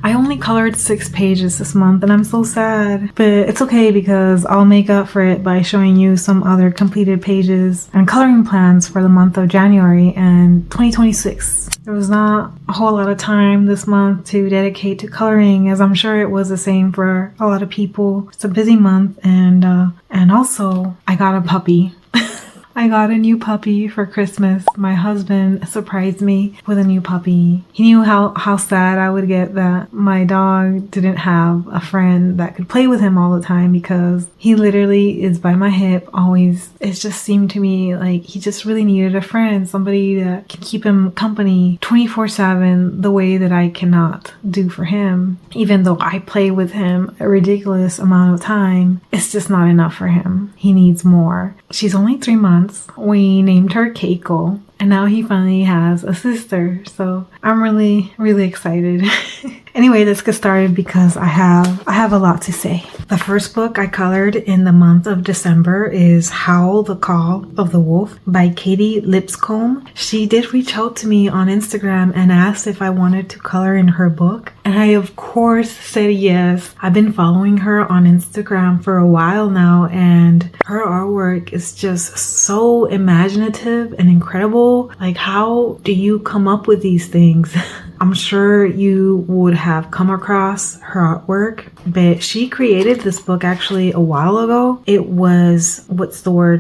I only colored 6 pages this month and I'm so sad, but it's okay because I'll make up for it by showing you some other completed pages and coloring plans for the month of January and 2026. There was not a whole lot of time this month to dedicate to coloring, as I'm sure it was the same for a lot of people. It's a busy month, and also I got a puppy. I got a new puppy for Christmas. My husband surprised me with a new puppy. He knew how sad I would get that my dog didn't have a friend that could play with him all the time, because he literally is by my hip always. It just seemed to me like he just really needed a friend, somebody that can keep him company 24/7 the way that I cannot do for him. Even though I play with him a ridiculous amount of time, it's just not enough for him. He needs more. She's only 3 months. We named her Keiko, and now he finally has a sister, so I'm really excited. Anyway, let's get started because I have a lot to say. The first book I colored in the month of December is Howl the Call of the Wolf by Katie Lipscomb. She did reach out to me on Instagram and asked if I wanted to color in her book, and I of course said yes. I've been following her on Instagram for a while now, and her artwork is just so imaginative and incredible. Like, how do you come up with these things? I'm sure you would have come across her artwork, but she created this book actually a while ago. It was,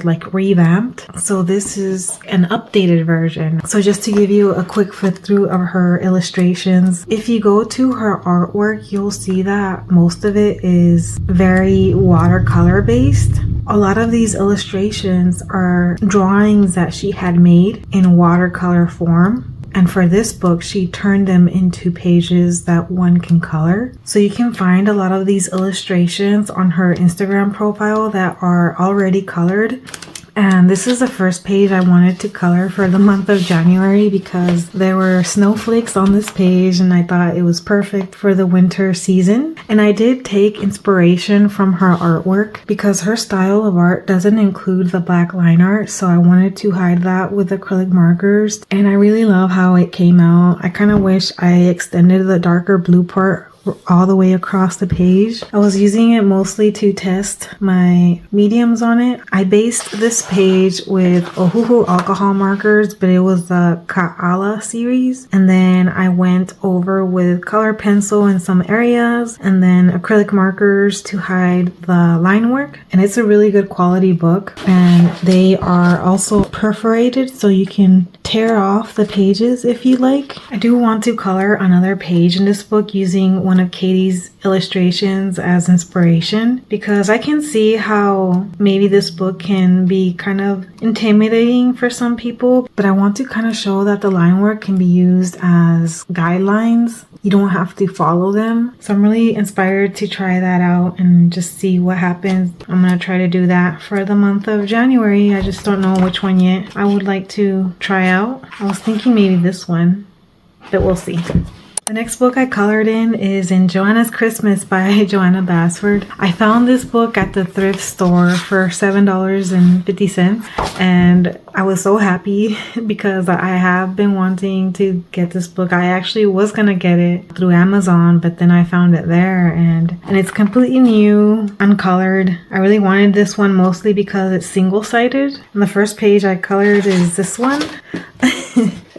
like revamped. So this is an updated version. So just to give you a quick flip through of her illustrations, if you go to her artwork, you'll see that most of it is very watercolor based. A lot of these illustrations are drawings that she had made in watercolor form. And for this book, she turned them into pages that one can color. So you can find a lot of these illustrations on her Instagram profile that are already colored. And this is the first page I wanted to color for the month of January because there were snowflakes on this page and I thought it was perfect for the winter season. And I did take inspiration from her artwork because her style of art doesn't include the black line art, so I wanted to hide that with acrylic markers. And I really love how it came out. I kind of wish I extended the darker blue part all the way across the page. I was using it mostly to test my mediums on it. I based this page with Ohuhu alcohol markers, but it was the Ka'ala series. And then I went over with color pencil in some areas and then acrylic markers to hide the line work. And it's a really good quality book. And they are also perforated so you can tear off the pages if you like. I do want to color another page in this book using one of Katie's illustrations as inspiration because I can see how maybe this book can be kind of intimidating for some people, but I want to kind of show that the line work can be used as guidelines. You don't have to follow them. So I'm really inspired to try that out and just see what happens. I'm going to try to do that for the month of January. I just don't know which one yet I would like to try out. I was thinking maybe this one, but we'll see. The next book I colored in is In Johanna's Christmas by Johanna Basford. I found this book at the thrift store for $7.50 and I was so happy because I have been wanting to get this book. I actually was gonna get it through Amazon, but then I found it there and it's completely new, uncolored. I really wanted this one mostly because it's single-sided. And the first page I colored is this one.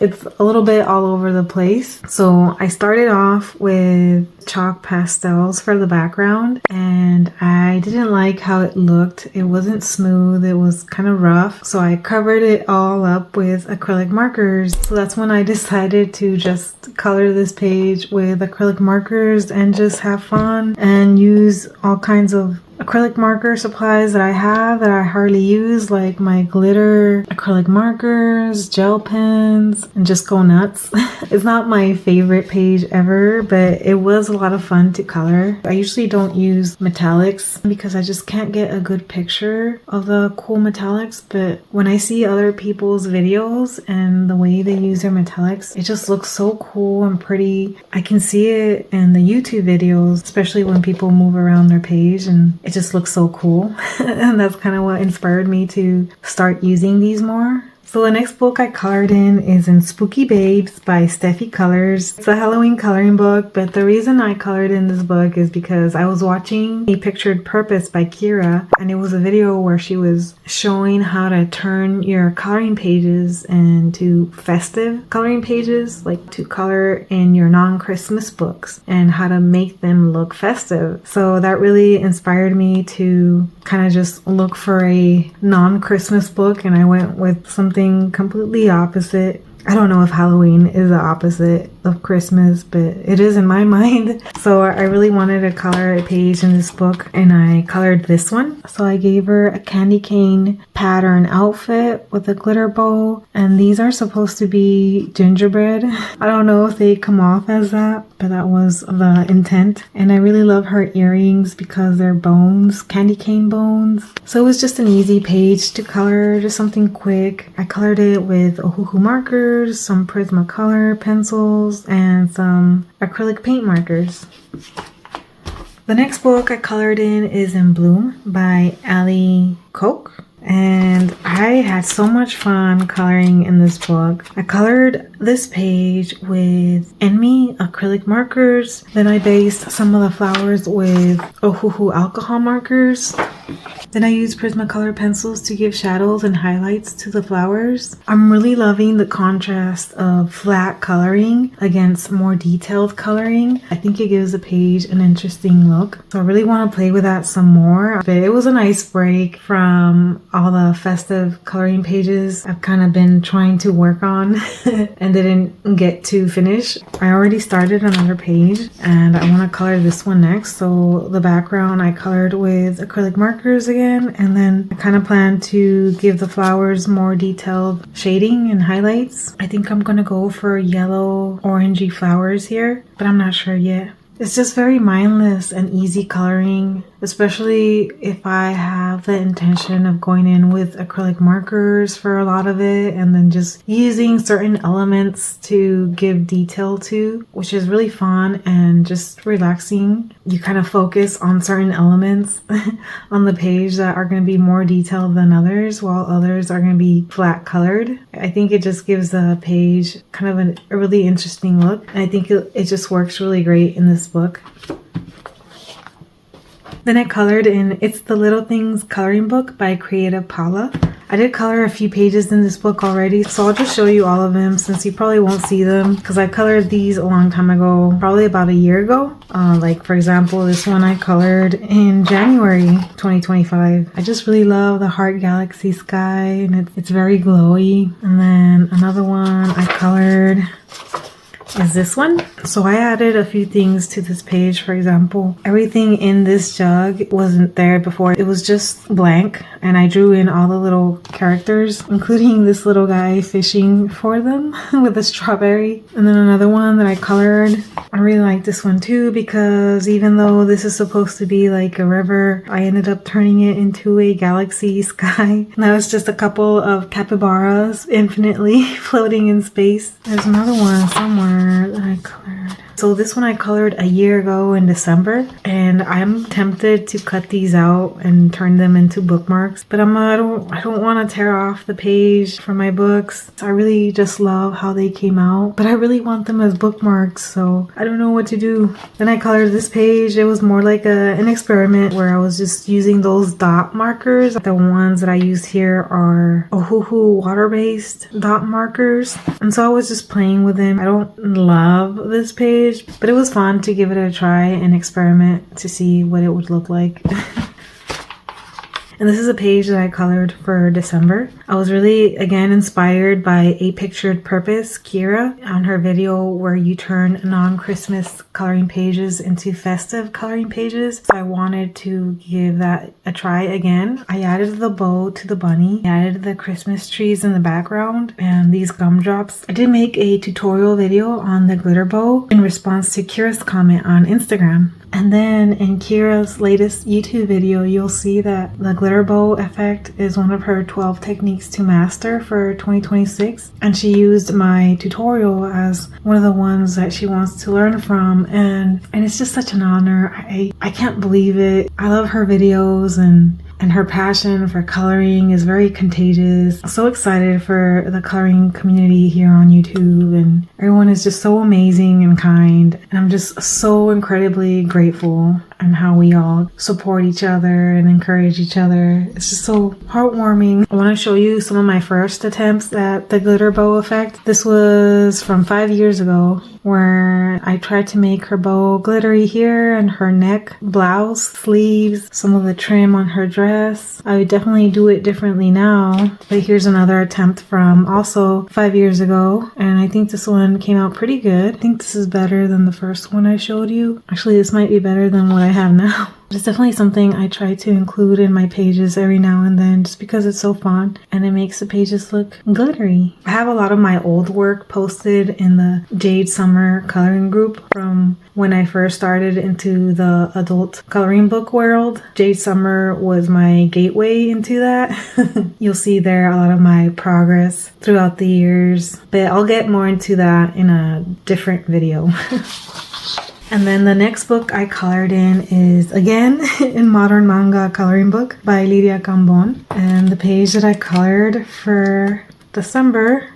It's a little bit all over the place. So I started off with chalk pastels for the background and I didn't like how it looked. It wasn't smooth, it was kind of rough. So I covered it all up with acrylic markers. So that's when I decided to just color this page with acrylic markers and just have fun and use all kinds of acrylic marker supplies that I have that I hardly use, like my glitter acrylic markers, gel pens, and just go nuts. It's not my favorite page ever, but it was a lot of fun to color. I usually don't use metallics because I just can't get a good picture of the cool metallics, but when I see other people's videos and the way they use their metallics, it just looks so cool and pretty. I can see it in the YouTube videos, especially when people move around their page, and it just looks so cool. And that's kind of what inspired me to start using these more. So the next book I colored in is in Spooky Babes by Steffi Colors. It's a Halloween coloring book, but the reason I colored in this book is because I was watching A Pictured Purpose by Kira, and it was a video where she was showing how to turn your coloring pages into festive coloring pages, like to color in your non-Christmas books and how to make them look festive. So that really inspired me to kind of just look for a non-Christmas book, and I went with something completely opposite. I don't know if Halloween is the opposite of Christmas, but it is in my mind. So I really wanted to color a page in this book, and I colored this one. So I gave her a candy cane pattern outfit with a glitter bow, and these are supposed to be gingerbread. I don't know if they come off as that, but that was the intent. And I really love her earrings because they're bones, candy cane bones. So it was just an easy page to color, just something quick. I colored it with Ohuhu markers, some Prismacolor pencils, and some acrylic paint markers. The next book I colored in is In Bloom by Ali Koch. And I had so much fun coloring in this book. I colored this page with Enmi acrylic markers. Then I based some of the flowers with Ohuhu alcohol markers. Then I used Prismacolor pencils to give shadows and highlights to the flowers. I'm really loving the contrast of flat coloring against more detailed coloring. I think it gives the page an interesting look. So I really want to play with that some more. But it was a nice break from all the festive coloring pages I've kind of been trying to work on and didn't get to finish. I already started another page and I want to color this one next. So the background I colored with acrylic markers again, and then I kind of plan to give the flowers more detailed shading and highlights. I think I'm gonna go for yellow orangey flowers here, but I'm not sure yet. It's just very mindless and easy coloring, especially if I have the intention of going in with acrylic markers for a lot of it and then just using certain elements to give detail to, which is really fun and just relaxing. You kind of focus on certain elements on the page that are going to be more detailed than others, while others are going to be flat colored. I think it just gives the page kind of a really interesting look. And I think it just works really great in this book. Then I colored in It's the Little Things coloring book by Creative Paula. I did color a few pages in this book already, so I'll just show you all of them since you probably won't see them because I colored these a long time ago, probably about a year ago. Like for example, this one I colored in January 2025. I just really love the heart galaxy sky, and it's very glowy. And then another one I colored is this one. So I added a few things to this page. For example, everything in this jug wasn't there before. It was just blank, and I drew in all the little characters, including this little guy fishing for them with a strawberry. And then another one that I colored. I really like this one too because even though this is supposed to be like a river, I ended up turning it into a galaxy sky. Now it's just a couple of capybaras infinitely floating in space. There's another one somewhere that I colored. So this one I colored a year ago in December, and I'm tempted to cut these out and turn them into bookmarks, but I don't want to tear off the page from my books. I really just love how they came out, but I really want them as bookmarks, so I don't know what to do. Then I colored this page. It was more like an experiment where I was just using those dot markers. The ones that I used here are Ohuhu water-based dot markers, and so I was just playing with them. I don't love this page, but it was fun to give it a try and experiment to see what it would look like. And this is a page that I colored for December. I was really, again, inspired by A Pictured Purpose, Kira, on her video where you turn non-Christmas coloring pages into festive coloring pages. So I wanted to give that a try again. I added the bow to the bunny, I added the Christmas trees in the background, and these gumdrops. I did make a tutorial video on the glitter bow in response to Kira's comment on Instagram. And then in Kira's latest YouTube video, you'll see that the glitter bow effect is one of her 12 techniques to master for 2026. And she used my tutorial as one of the ones that she wants to learn from. And it's just such an honor. I can't believe it. I love her videos, and and her passion for coloring is very contagious. I'm so excited for the coloring community here on YouTube, and everyone is just so amazing and kind, and I'm just so incredibly grateful and how we all support each other and encourage each other. It's just so heartwarming. I want to show you some of my first attempts at the glitter bow effect. This was from 5 years ago, where I tried to make her bow glittery here and her neck, blouse, sleeves, some of the trim on her dress. I would definitely do it differently now, but here's another attempt from also 5 years ago, and I think this one came out pretty good. I think this is better than the first one I showed you. Actually, this might be better than what I have now. It's definitely something I try to include in my pages every now and then, just because it's so fun and it makes the pages look glittery. I have a lot of my old work posted in the Jade Summer coloring group from when I first started into the adult coloring book world. Jade Summer was my gateway into that. You'll see there a lot of my progress throughout the years, but I'll get more into that in a different video. And then the next book I colored in is, again, in Modern Manga Coloring Book by Lidia Cambon. And the page that I colored for December,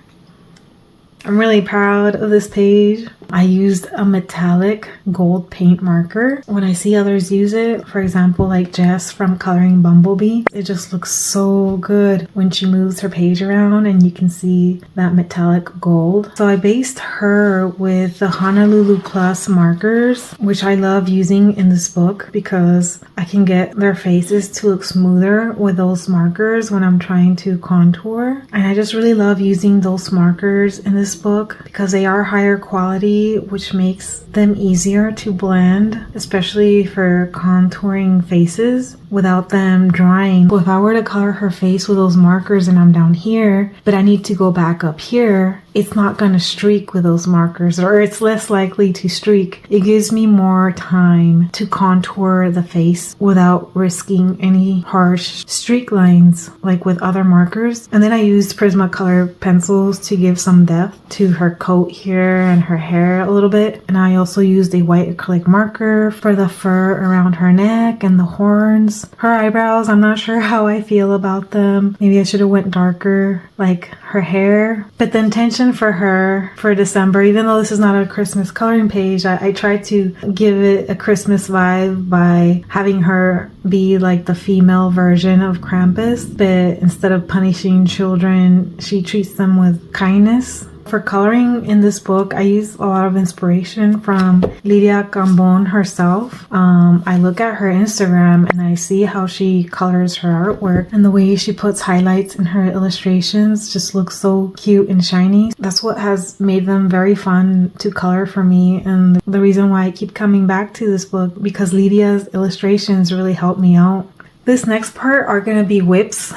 I'm really proud of this page. I used a metallic gold paint marker. When I see others use it, for example, like Jess from Coloring Bumblebee, it just looks so good when she moves her page around and you can see that metallic gold. So I based her with the Honolulu Plus markers, which I love using in this book because I can get their faces to look smoother with those markers when I'm trying to contour. And I just really love using those markers in this book because they are higher quality, which makes them easier to blend, especially for contouring faces without them drying. So if I were to color her face with those markers and I'm down here, but I need to go back up here, it's not going to streak with those markers, or it's less likely to streak. It gives me more time to contour the face without risking any harsh streak lines like with other markers. And then I used Prismacolor pencils to give some depth to her coat here and her hair a little bit. And I also used a white acrylic marker for the fur around her neck and the horns. Her eyebrows, I'm not sure how I feel about them. Maybe I should have went darker like her hair. But the intention for her for December, even though this is not a Christmas coloring page, I tried to give it a Christmas vibe by having her be like the female version of Krampus, but instead of punishing children, she treats them with kindness. For coloring in this book, I use a lot of inspiration from Lidia Cambon herself. I look at her Instagram and I see how she colors her artwork, and the way she puts highlights in her illustrations just looks so cute and shiny. That's what has made them very fun to color for me, and the reason why I keep coming back to this book, because Lidia's illustrations really help me out. This next part are going to be whips,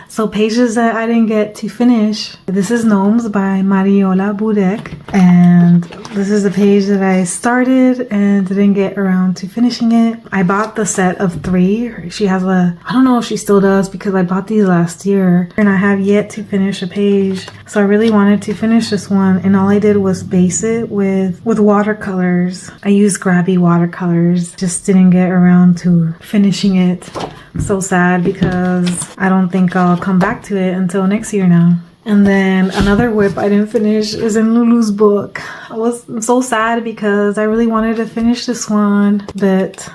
so pages that I didn't get to finish. This is Gnomes by Mariola Budek, and this is a page that I started and didn't get around to finishing it. I bought the set of 3. She has I don't know if she still does because I bought these last year, and I have yet to finish a page. So I really wanted to finish this one, and all I did was base it with watercolors. I used grabby watercolors, just didn't get around to finishing it. So sad because I don't think I'll come back to it until next year now. And then another whip I didn't finish is in Lulu's book. I'm so sad because I really wanted to finish this one, but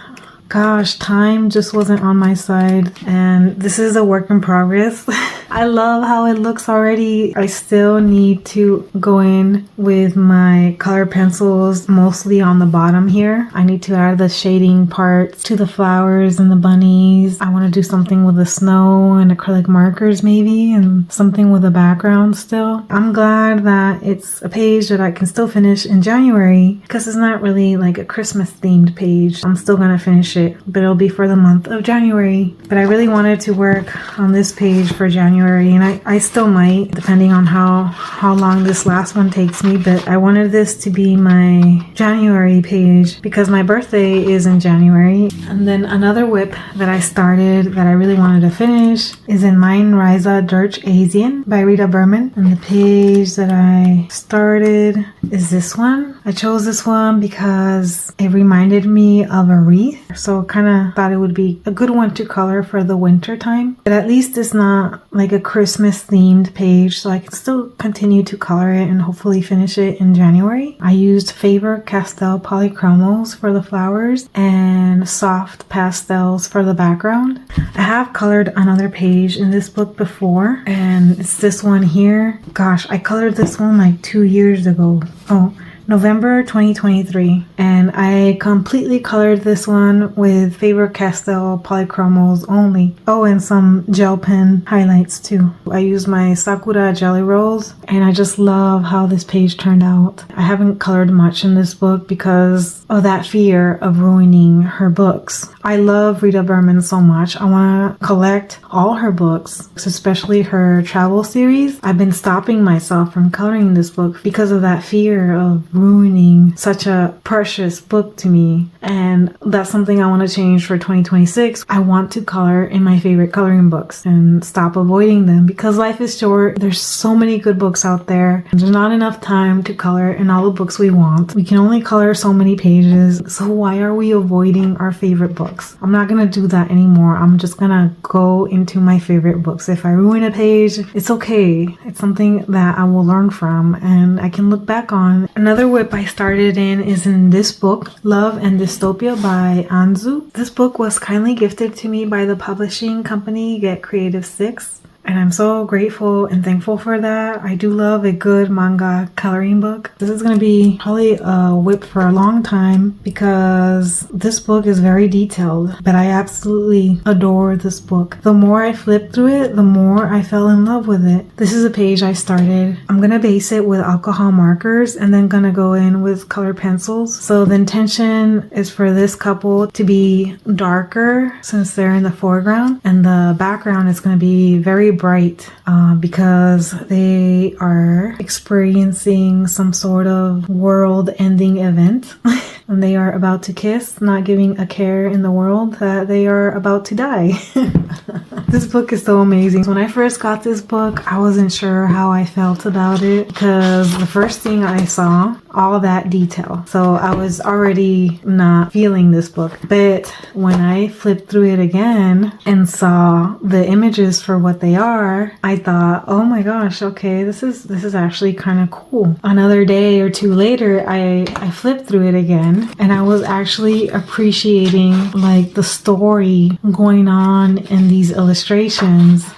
gosh, time just wasn't on my side, and this is a work in progress. I love how it looks already. I still need to go in with my color pencils, mostly on the bottom here. I need to add the shading parts to the flowers and the bunnies. I want to do something with the snow and acrylic markers maybe, and something with the background still. I'm glad that it's a page that I can still finish in January, because it's not really like a Christmas themed page. I'm still gonna finish it, but it'll be for the month of January. But I really wanted to work on this page for January January, and I still might, depending on how long this last one takes me, but I wanted this to be my January page because my birthday is in January. And then another whip that I started that I really wanted to finish is in Mein Reise durch Asien by Rita Berman. And the page that I started is this one. I chose this one because it reminded me of a wreath, so kind of thought it would be a good one to color for the winter time. But at least it's not like a Christmas themed page, so I can still continue to color it and hopefully finish it in January. I used Faber-Castell polychromos for the flowers and soft pastels for the background. I have colored another page in this book before, and it's this one here. Gosh, I colored this one like 2 years ago. November 2023, and I completely colored this one with Faber-Castell polychromos only. Oh, and some gel pen highlights too. I used my Sakura Jelly Rolls, and I just love how this page turned out. I haven't colored much in this book because of that fear of ruining her books. I love Rita Berman so much. I want to collect all her books, especially her travel series. I've been stopping myself from coloring this book because of that fear of ruining such a precious book to me, and that's something I want to change for 2026. I want to color in my favorite coloring books and stop avoiding them because life is short. There's so many good books out there, and there's not enough time to color in all the books we want. We can only color so many pages, so why are we avoiding our favorite books? I'm not gonna do that anymore. I'm just gonna go into my favorite books. If I ruin a page, it's okay. It's something that I will learn from and I can look back on. Another whip I started in is in this book, Love and Dystopia by Anzu. This book was kindly gifted to me by the publishing company Get Creative 6. And I'm so grateful and thankful for that. I do love a good manga coloring book. This is going to be probably a whip for a long time because this book is very detailed, but I absolutely adore this book. The more I flipped through it, the more I fell in love with it. This is a page I started. I'm going to base it with alcohol markers and then going to go in with colored pencils. So the intention is for this couple to be darker since they're in the foreground, and the background is going to be very bright because they are experiencing some sort of world-ending event and they are about to kiss, not giving a care in the world that they are about to die. This book is so amazing. When I first got this book, I wasn't sure how I felt about it because the first thing I saw, all that detail. So I was already not feeling this book. But when I flipped through it again and saw the images for what they are, I thought, oh my gosh, okay, this is actually kind of cool. Another day or two later, I flipped through it again and I was actually appreciating like the story going on in these illustrations.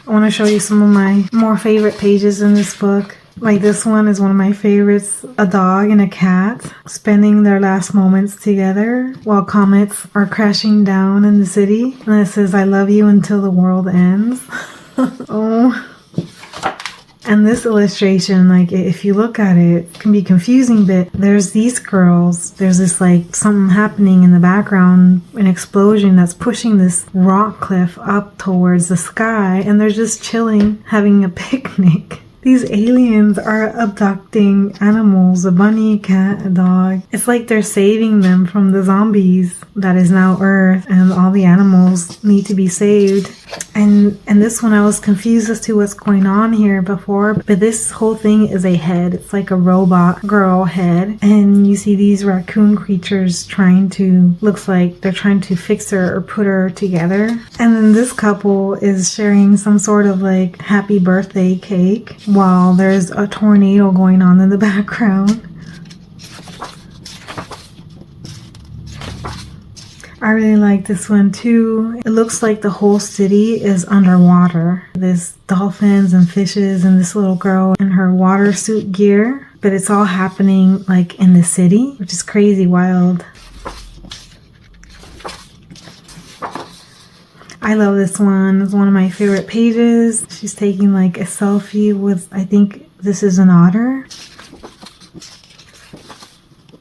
I want to show you some of my more favorite pages in this book. Like this one is one of my favorites. A dog and a cat spending their last moments together while comets are crashing down in the city. And it says, I love you until the world ends. Oh. And this illustration, like if you look at it, it can be confusing, but there's these girls, there's this like something happening in the background, an explosion that's pushing this rock cliff up towards the sky, and they're just chilling, having a picnic. These aliens are abducting animals, a bunny, a cat, a dog. It's like they're saving them from the zombies that is now Earth, and all the animals need to be saved. And this one I was confused as to what's going on here before, but this whole thing is a head. It's like a robot girl head, and you see these raccoon creatures looks like they're trying to fix her or put her together. And then this couple is sharing some sort of like happy birthday cake while there's a tornado going on in the background. I really like this one too. It looks like the whole city is underwater. There's dolphins and fishes and this little girl in her water suit gear, but it's all happening like in the city, which is crazy wild. I love this one. It's one of my favorite pages. She's taking like a selfie with, I think this is an otter.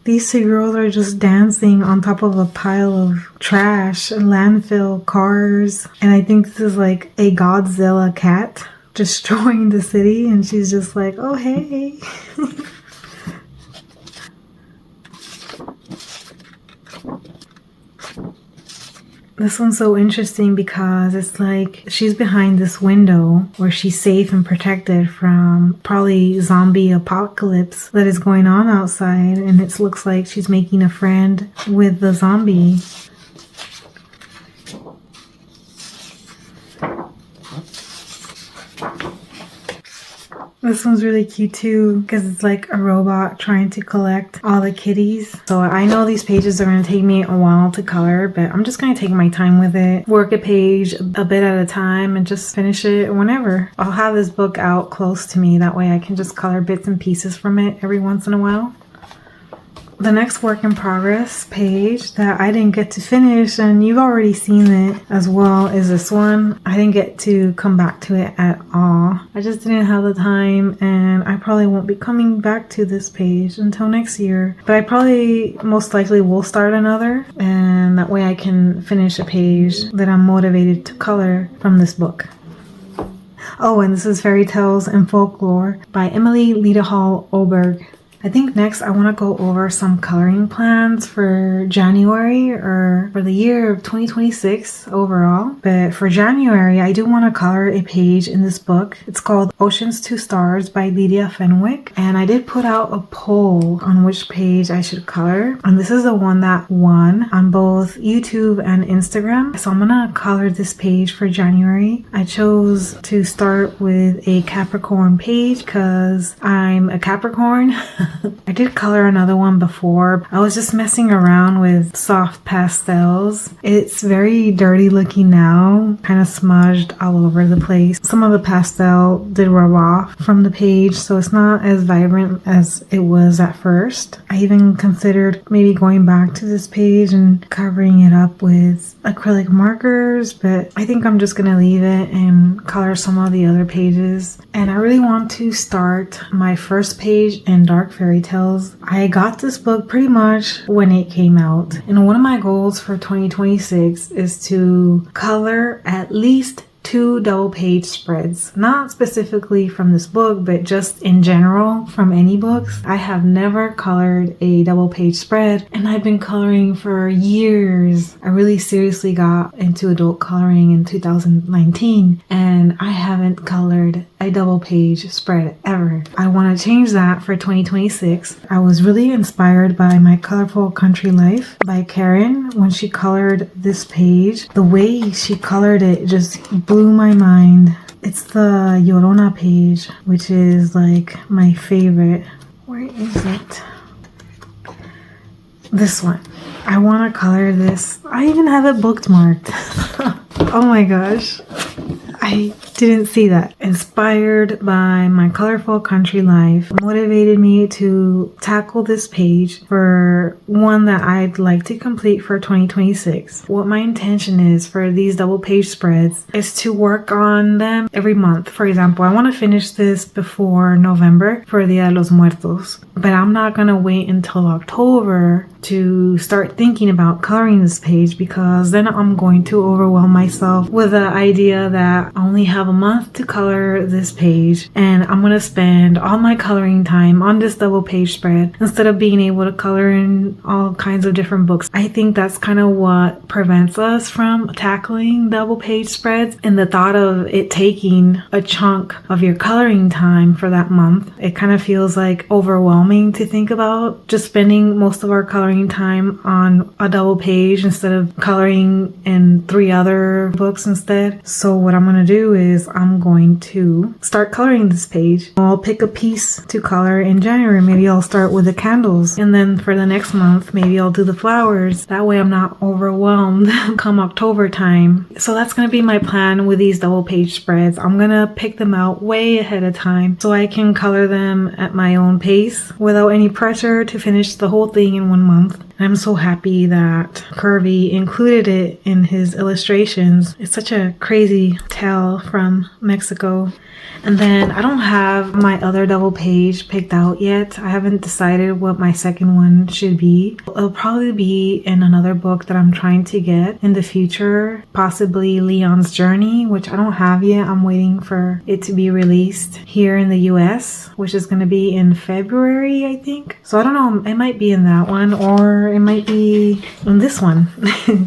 These two girls are just dancing on top of a pile of trash, landfill, cars, and I think this is like a Godzilla cat destroying the city, and she's just like, oh, hey. This one's so interesting because it's like she's behind this window where she's safe and protected from probably zombie apocalypse that is going on outside, and it looks like she's making a friend with the zombie. This one's really cute too because it's like a robot trying to collect all the kitties. So I know these pages are going to take me a while to color, but I'm just going to take my time with it. Work a page a bit at a time and just finish it whenever. I'll have this book out close to me. That way I can just color bits and pieces from it every once in a while. The next work in progress page that I didn't get to finish, and you've already seen it as well, is this one. I didn't get to come back to it at all. I just didn't have the time, and I probably won't be coming back to this page until next year. But I probably most likely will start another, and that way I can finish a page that I'm motivated to color from this book. Oh, and this is Fairy Tales and Folklore by Emily Lida Hall Oberg. I think next I want to go over some coloring plans for January or for the year of 2026 overall. But for January, I do want to color a page in this book. It's called Oceans to Stars by Lydia Fenwick. And I did put out a poll on which page I should color. And this is the one that won on both YouTube and Instagram. So I'm going to color this page for January. I chose to start with a Capricorn page because I'm a Capricorn. I did color another one before. I was just messing around with soft pastels. It's very dirty looking now, kind of smudged all over the place. Some of the pastel did rub off from the page, so it's not as vibrant as it was at first. I even considered maybe going back to this page and covering it up with acrylic markers, but I think I'm just gonna leave it and color some of the other pages. And I really want to start my first page in Dark Fairy Tales. I got this book pretty much when it came out, and one of my goals for 2026 is to color at least 2 double page spreads, not specifically from this book, but just in general from any books. I have never colored a double page spread, and I've been coloring for years. I really seriously got into adult coloring in 2019, and I haven't colored a double page spread ever. I want to change that for 2026. I was really inspired by My Colorful Country Life by Karen when she colored this page. The way she colored it just blew my mind. It's the Llorona page, which is like my favorite. Where is it? This one. I want to color this. I even have it bookmarked. Oh my gosh. I didn't see that. Inspired by My Colorful Country Life motivated me to tackle this page for one that I'd like to complete for 2026. What my intention is for these double page spreads is to work on them every month. For example, I want to finish this before November for Dia de los Muertos, but I'm not going to wait until October to start thinking about coloring this page, because then I'm going to overwhelm myself with the idea that I only have a month to color this page and I'm going to spend all my coloring time on this double page spread instead of being able to color in all kinds of different books. I think that's kind of what prevents us from tackling double page spreads, and the thought of it taking a chunk of your coloring time for that month. It kind of feels like overwhelming to think about just spending most of our coloring time on a double page instead of coloring in 3 other books instead. So what I'm going to do is I'm going to start coloring this page. I'll pick a piece to color in January. Maybe I'll start with the candles, and then for the next month maybe I'll do the flowers. That way I'm not overwhelmed come October time. So that's going to be my plan with these double page spreads. I'm going to pick them out way ahead of time so I can color them at my own pace without any pressure to finish the whole thing in 1 month. I'm so happy that Curvy included it in his illustrations. It's such a crazy tale from Mexico. And then I don't have my other double page picked out yet. I haven't decided what my second one should be. It'll probably be in another book that I'm trying to get in the future, possibly Leon's Journey, which I don't have yet. I'm waiting for it to be released here in the US, which is going to be in February, I think. So I don't know, it might be in that one or it might be in this one.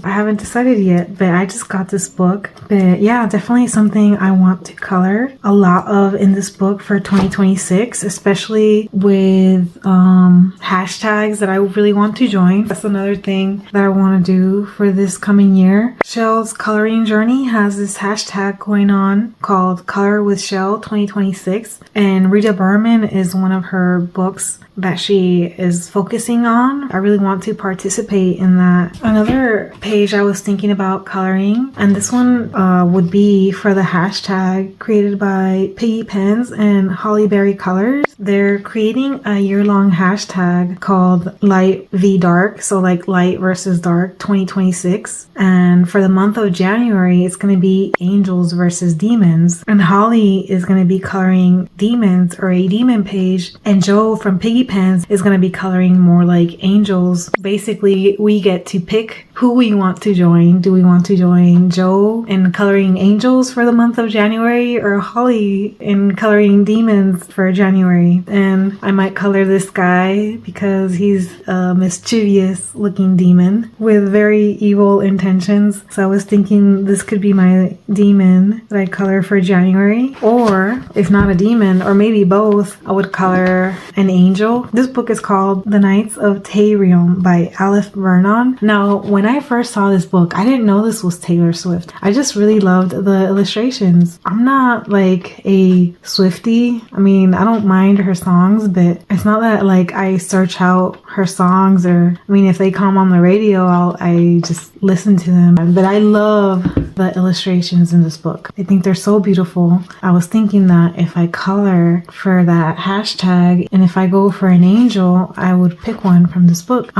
I haven't decided yet, but I just got this book. But yeah, definitely something I want to color a lot of in this book for 2026, especially with hashtags that I really want to join. That's another thing that I want to do for this coming year. Shell's coloring journey has this hashtag going on called Color with Shell 2026, and Rita Berman is one of her books that she is focusing on. I really want to participate in that. Another page I was thinking about coloring, and this one would be for the hashtag created by Piggy Pens and Holly Berry Colors. They're creating a year-long hashtag called Light v Dark, so like light versus dark 2026. And for the month of January, it's going to be angels versus demons. And Holly is going to be coloring demons or a demon page, and Joe from Piggy Pens is going to be coloring more like angels. Basically, we get to pick who we want to join. Do we want to join Joe in coloring angels for the month of January or Holly in coloring demons for January? And I might color this guy because he's a mischievous looking demon with very evil intentions. So I was thinking this could be my demon that I color for January. Or if not a demon, or maybe both, I would color an angel. This book is called The Knights of Tyrion by Aleph Vernon. Now, when I first saw this book, I didn't know this was Taylor Swift. I just really loved the illustrations. I'm not like a Swiftie. I mean, I don't mind her songs, but it's not that like I search out her songs, or I mean, if they come on the radio, I just listen to them. But I love the illustrations in this book. I think they're so beautiful. I was thinking that if I color for that hashtag and if I go for an angel, I would pick one from this book.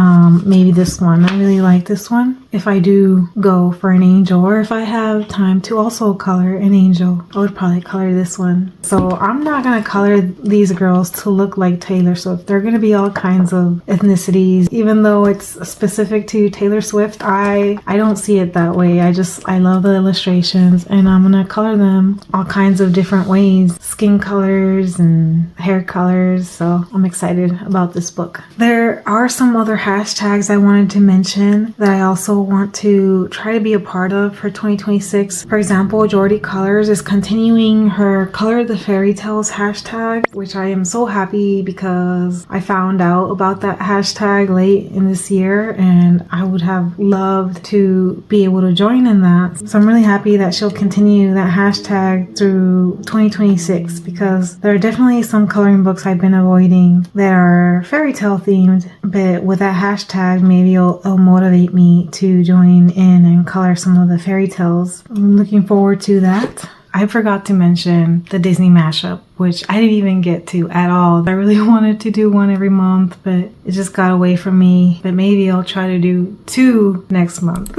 Maybe this one. I really like this one. If I do go for an angel, or if I have time to also color an angel, I would probably color this one. So I'm not gonna color these girls to look like Taylor Swift. They're gonna be all kinds of ethnicities. Even though it's specific to Taylor Swift, I don't see it that way. I love the illustrations, and I'm gonna color them all kinds of different ways. Skin colors and hair colors. So I'm excited about this book. There are some other hashtags I wanted to mention that I also want to try to be a part of for 2026. For example, Jordy Colors is continuing her Color the Fairy Tales hashtag, which I am so happy because I found out about that hashtag late in this year, and I would have loved to be able to join in that. So I'm really happy that she'll continue that hashtag through 2026, because there are definitely some coloring books I've been avoiding that are fairy tale themed, but with that hashtag, maybe it'll motivate me to join in and color some of the fairy tales. I'm looking forward to that. I forgot to mention the Disney mashup, which I didn't even get to at all. I really wanted to do one every month, but it just got away from me. But maybe I'll try to do 2 next month.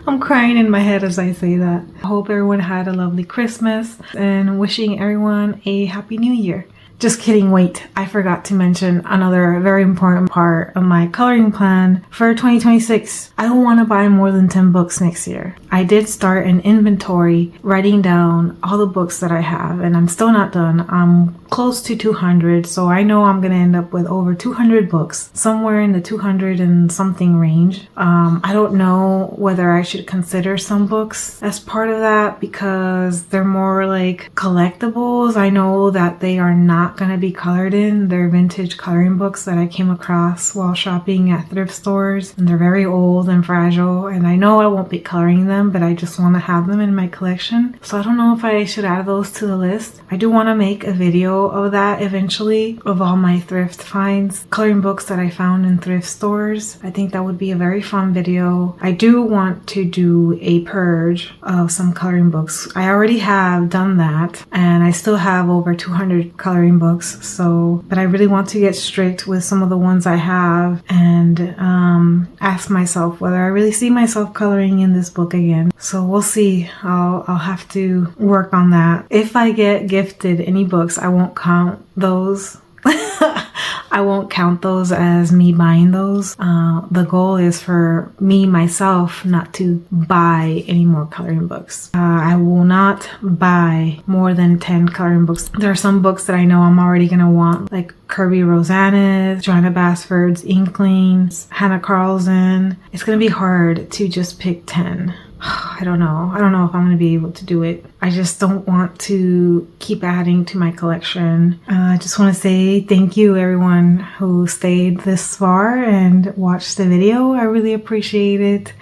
I'm crying in my head as I say that. I hope everyone had a lovely Christmas, and wishing everyone a happy new year. Just kidding, wait, I forgot to mention another very important part of my coloring plan for 2026. I don't want to buy more than 10 books next year. I did start an inventory writing down all the books that I have, and I'm still not done. I'm close to 200, so I know I'm going to end up with over 200 books, somewhere in the 200 and something range. I don't know whether I should consider some books as part of that because they're more like collectibles. I know that they are not going to be colored in. They're vintage coloring books that I came across while shopping at thrift stores, and they're very old and fragile, and I know I won't be coloring them, but I just want to have them in my collection. So I don't know if I should add those to the list. I do want to make a video video of that eventually, of all my thrift finds, coloring books that I found in thrift stores. I think that would be a very fun video. I do want to do a purge of some coloring books. I already have done that, and I still have over 200 coloring books, but I really want to get strict with some of the ones I have and ask myself whether I really see myself coloring in this book again. So we'll see. I'll have to work on that. If I get gifted any books, I won't count those. I won't count those as me buying those. The goal is for me, myself, not to buy any more coloring books. I will not buy more than 10 coloring books. There are some books that I know I'm already going to want, like Kirby Rosanna's, Johanna Basford's Inklings, Hannah Carlson. It's going to be hard to just pick 10. I don't know if I'm going to be able to do it. I just don't want to keep adding to my collection. I just want to say thank you everyone who stayed this far and watched the video. I really appreciate it.